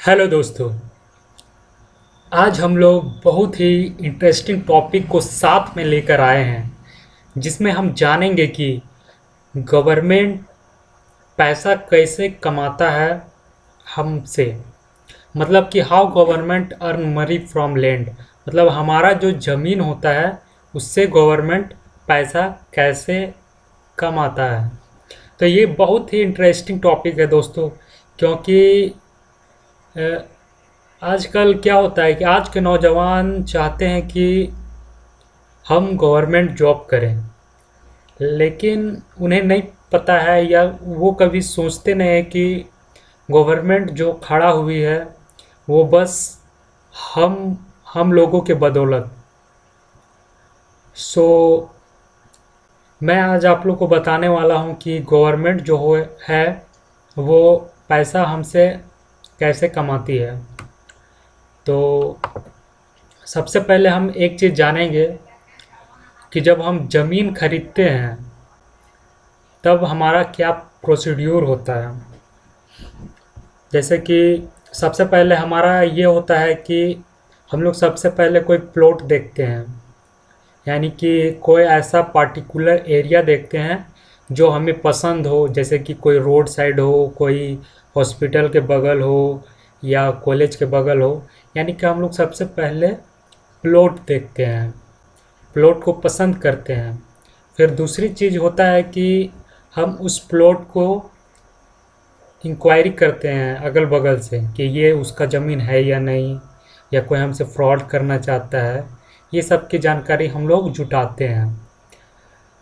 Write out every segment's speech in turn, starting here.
Hello दोस्तों। आज हम लोग बहुत ही इंटरेस्टिंग टॉपिक को साथ में लेकर आए हैं, जिसमें हम जानेंगे कि गवर्नमेंट पैसा कैसे कमाता है हमसे। मतलब कि how government earn money from land. मतलब हमारा जो ज़मीन होता है उससे गवर्नमेंट पैसा कैसे कमाता है। तो ये बहुत ही इंटरेस्टिंग टॉपिक है दोस्तों, क्योंकि अ, आजकल क्या होता है कि आज के नौजवान चाहते हैं कि हम गवर्नमेंट जॉब करें, लेकिन उन्हें नहीं पता है या वो कभी सोचते नहीं है कि गवर्नमेंट जो खड़ा हुई है वो बस हम हम लोगों के बदौलत। सो मैं आज आप लोग को बताने वाला हूँ कि गवर्नमेंट जो है वो पैसा हमसे कैसे कमाती है। तो सबसे पहले हम एक चीज़ जानेंगे कि जब हम ज़मीन खरीदते हैं तब हमारा क्या प्रोसीड्यूर होता है। जैसे कि सबसे पहले हमारा ये होता है कि हम लोग सबसे पहले कोई प्लॉट देखते हैं, यानी कि कोई ऐसा पार्टिकुलर एरिया देखते हैं जो हमें पसंद हो। जैसे कि कोई रोड साइड हो, कोई हॉस्पिटल के बगल हो या कॉलेज के बगल हो। यानी कि हम लोग सबसे पहले प्लॉट देखते हैं, प्लॉट को पसंद करते हैं। फिर दूसरी चीज़ होता है कि हम उस प्लॉट को इंक्वायरी करते हैं अगल बगल से कि ये उसका ज़मीन है या नहीं, या कोई हमसे फ्रॉड करना चाहता है। ये सब की जानकारी हम लोग जुटाते हैं।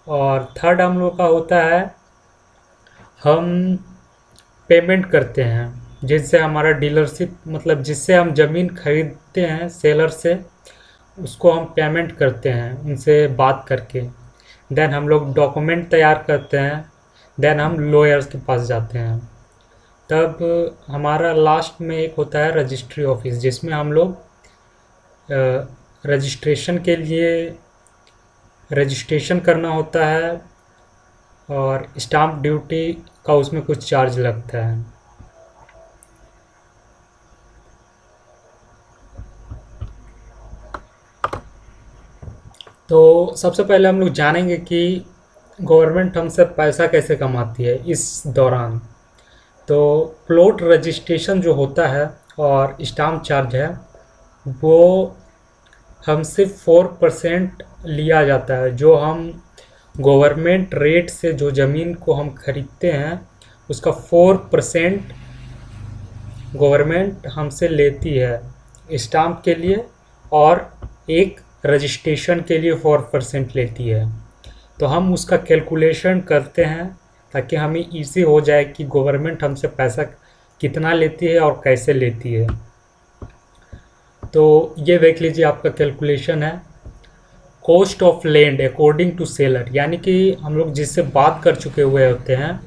और थर्ड हम लोग का होता है, हम पेमेंट करते हैं, जिससे हमारा डीलरशिप, मतलब जिससे हम ज़मीन खरीदते हैं सेलर से, उसको हम पेमेंट करते हैं उनसे बात करके। देन हम लोग डॉक्यूमेंट तैयार करते हैं। देन हम लॉयर्स के पास जाते हैं। तब हमारा लास्ट में एक होता है रजिस्ट्री ऑफिस, जिसमें हम लोग रजिस्ट्रेशन के लिए रजिस्ट्रेशन करना होता है, और स्टाम्प ड्यूटी का उसमें कुछ चार्ज लगता है। तो सबसे पहले हम लोग जानेंगे कि गवर्नमेंट हमसे पैसा कैसे कमाती है इस दौरान। तो प्लॉट रजिस्ट्रेशन जो होता है और स्टाम्प चार्ज है, वो हमसे 4% लिया जाता है। जो हम गवर्नमेंट रेट से जो ज़मीन को हम खरीदते हैं उसका 4% गवर्नमेंट हमसे लेती है स्टाम्प के लिए, और एक रजिस्ट्रेशन के लिए 4% लेती है। तो हम उसका कैलकुलेशन करते हैं ताकि हमें इजी हो जाए कि गवर्नमेंट हमसे पैसा कितना लेती है और कैसे लेती है। तो ये देख लीजिए, आपका कैलकुलेशन है cost of land according to seller. यानी कि हम लोग जिससे बात कर चुके हुए होते हैं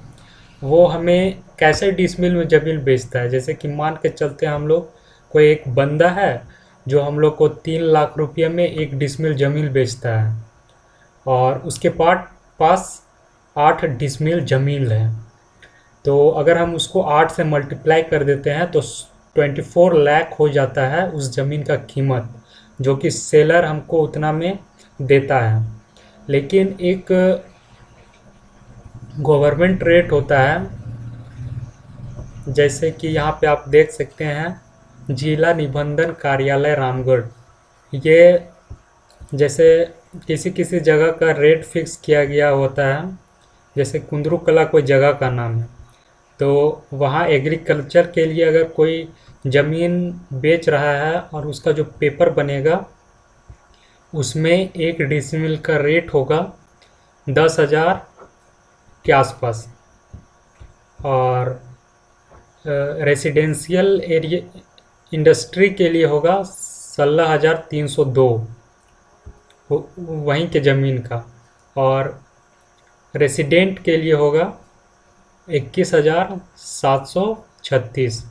वो हमें कैसे डिसमिल में ज़मीन बेचता है। जैसे कि मान के चलते हैं, हम लोग कोई एक बंदा है जो हम लोग को 3 लाख रुपये में एक डिसमिल ज़मीन बेचता है, और उसके पास 8 डिसमिल ज़मीन है। तो अगर हम उसको 8 से मल्टीप्लाई कर देते हैं तो 24 लाख हो जाता है उस ज़मीन का कीमत, जो कि सेलर हमको उतना में देता है। लेकिन एक गवर्नमेंट रेट होता है, जैसे कि यहाँ पे आप देख सकते हैं, जिला निबंधन कार्यालय रामगढ़। ये जैसे किसी किसी जगह का रेट फिक्स किया गया होता है, जैसे कुंदरू कला कोई जगह का नाम है, तो वहाँ एग्रीकल्चर के लिए अगर कोई ज़मीन बेच रहा है और उसका जो पेपर बनेगा उसमें 1 डिसमिल का रेट होगा 10,000 के आसपास, और रेसिडेंशियल एरिया इंडस्ट्री के लिए होगा 16,302 वहीं के ज़मीन का, और रेसिडेंट के लिए होगा 21,736,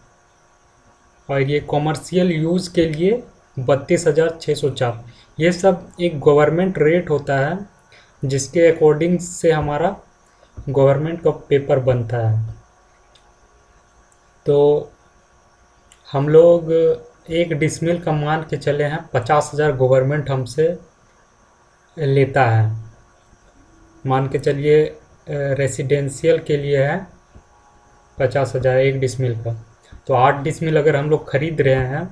और ये कॉमर्शियल यूज़ के लिए 32,604। ये सब एक गवर्नमेंट रेट होता है जिसके अकॉर्डिंग से हमारा गवर्नमेंट का पेपर बनता है। तो हम लोग 1 डिसमिल का मान के चले हैं 50,000 गवर्नमेंट हमसे लेता है। मान के चलिए रेसिडेंशियल के लिए है 50,000 1 डिसमिल का। तो 8 डिसमिल अगर हम लोग खरीद रहे हैं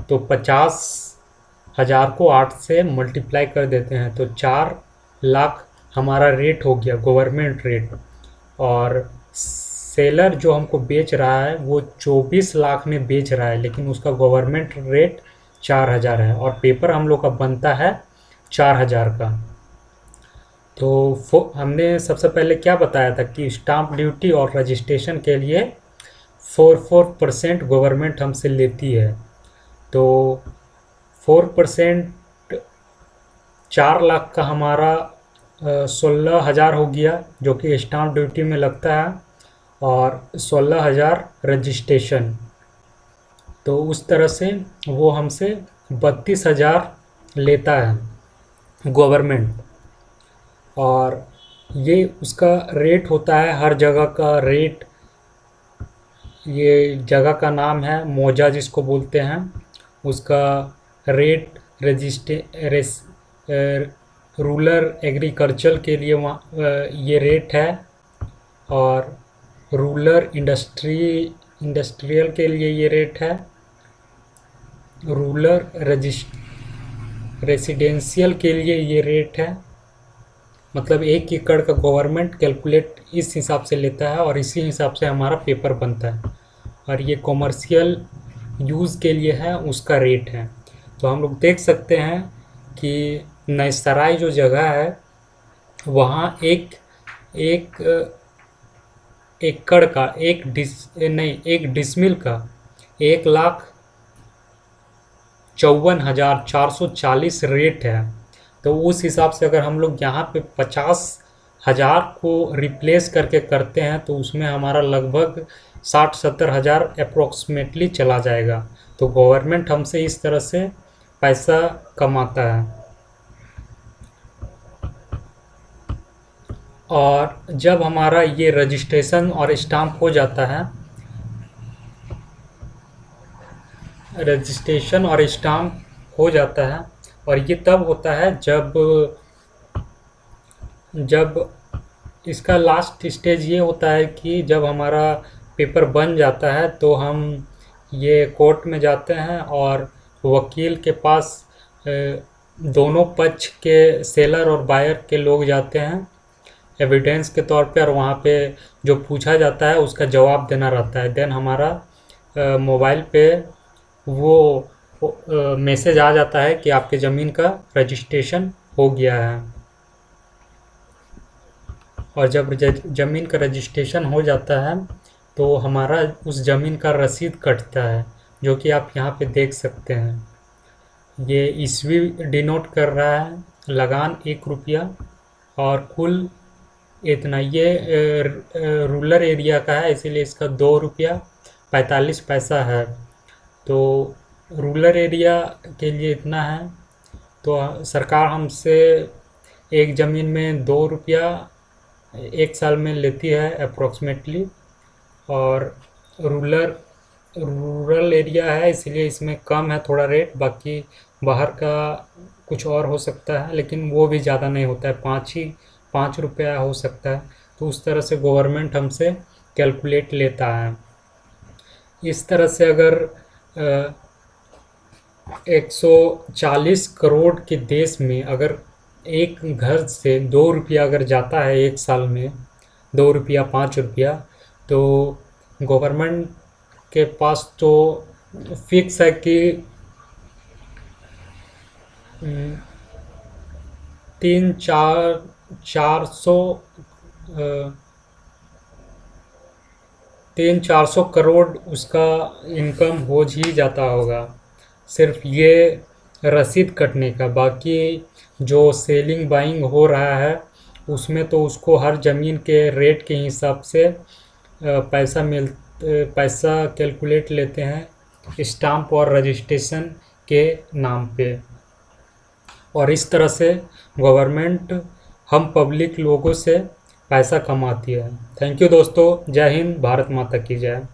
तो 50,000 को 8 से मल्टीप्लाई कर देते हैं तो 4 लाख हमारा रेट हो गया, गवर्नमेंट रेट। और सेलर जो हमको बेच रहा है वो 24 लाख में बेच रहा है, लेकिन उसका गवर्नमेंट रेट 4,000 है और पेपर हम लोग का बनता है 4,000 का। तो हमने सबसे पहले क्या बताया था कि स्टाम्प ड्यूटी और रजिस्ट्रेशन के लिए 4% गवर्नमेंट हमसे लेती है। तो 4% 4 लाख का हमारा 16,000 हो गया, जो कि स्टाम्प ड्यूटी में लगता है, और 16,000 रजिस्ट्रेशन। तो उस तरह से वो हमसे 32,000 लेता है गवर्नमेंट। और ये उसका रेट होता है, हर जगह का रेट। ये जगह का नाम है मौजा जिसको बोलते हैं, उसका रेट रूरल एग्रीकल्चर के लिए वहाँ ये रेट है, और रूरल इंडस्ट्रियल के लिए ये रेट है, रूरल रेसिडेंशियल के लिए ये रेट है। मतलब 1 एकड़ का गवर्नमेंट कैलकुलेट इस हिसाब से लेता है और इसी हिसाब से हमारा पेपर बनता है। और ये कॉमर्शियल यूज़ के लिए है, उसका रेट है। तो हम लोग देख सकते हैं कि नैसराय जो जगह है वहाँ एक एकड़ का 1 डिसमिल का 1,54,440 रेट है। तो उस हिसाब से अगर हम लोग यहाँ पे 50,000 को रिप्लेस करके करते हैं तो उसमें हमारा लगभग 60-70 हज़ार अप्रोक्सीमेटली चला जाएगा। तो गवर्नमेंट हमसे इस तरह से पैसा कमाता है। और जब हमारा ये रजिस्ट्रेशन और स्टाम्प हो जाता है, रजिस्ट्रेशन और स्टाम्प हो जाता है, और ये तब होता है जब इसका लास्ट स्टेज ये होता है कि जब हमारा पेपर बन जाता है तो हम ये कोर्ट में जाते हैं और वकील के पास दोनों पक्ष के सेलर और बायर के लोग जाते हैं एविडेंस के तौर पे, और वहाँ पे जो पूछा जाता है उसका जवाब देना रहता है। देन हमारा मोबाइल पे वो मैसेज आ जाता है कि आपके ज़मीन का रजिस्ट्रेशन हो गया है। और जब ज़मीन का रजिस्ट्रेशन हो जाता है तो हमारा उस ज़मीन का रसीद कटता है, जो कि आप यहाँ पे देख सकते हैं। ये ईस्वी डिनोट कर रहा है, लगान 1 रुपया, और कुल इतना। ये रूरल एरिया का है इसीलिए इसका 2 रुपया 45 पैसा है। तो रूरल एरिया के लिए इतना है। तो सरकार हमसे एक ज़मीन में 2 रुपया 1 साल में लेती है अप्रोक्सीमेटली। और रूरल एरिया है इसलिए इसमें कम है थोड़ा रेट, बाकी बाहर का कुछ और हो सकता है, लेकिन वो भी ज़्यादा नहीं होता है, 5 रुपया हो सकता है। तो उस तरह से गवर्नमेंट हमसे कैलकुलेट लेता है। इस तरह से अगर 140 करोड़ के देश में अगर एक घर से 2 रुपया अगर जाता है 1 साल में, 2 रुपया 5 रुपया, तो गवर्नमेंट के पास तो फिक्स है कि 300-400 करोड़ उसका इनकम हो ही जाता होगा सिर्फ ये रसीद कटने का। बाकी जो सेलिंग बाइंग हो रहा है उसमें तो उसको हर ज़मीन के रेट के हिसाब से पैसा कैलकुलेट लेते हैं स्टाम्प और रजिस्ट्रेशन के नाम पे। और इस तरह से गवर्नमेंट हम पब्लिक लोगों से पैसा कमाती है। थैंक यू दोस्तों, जय हिंद, भारत माता की जय।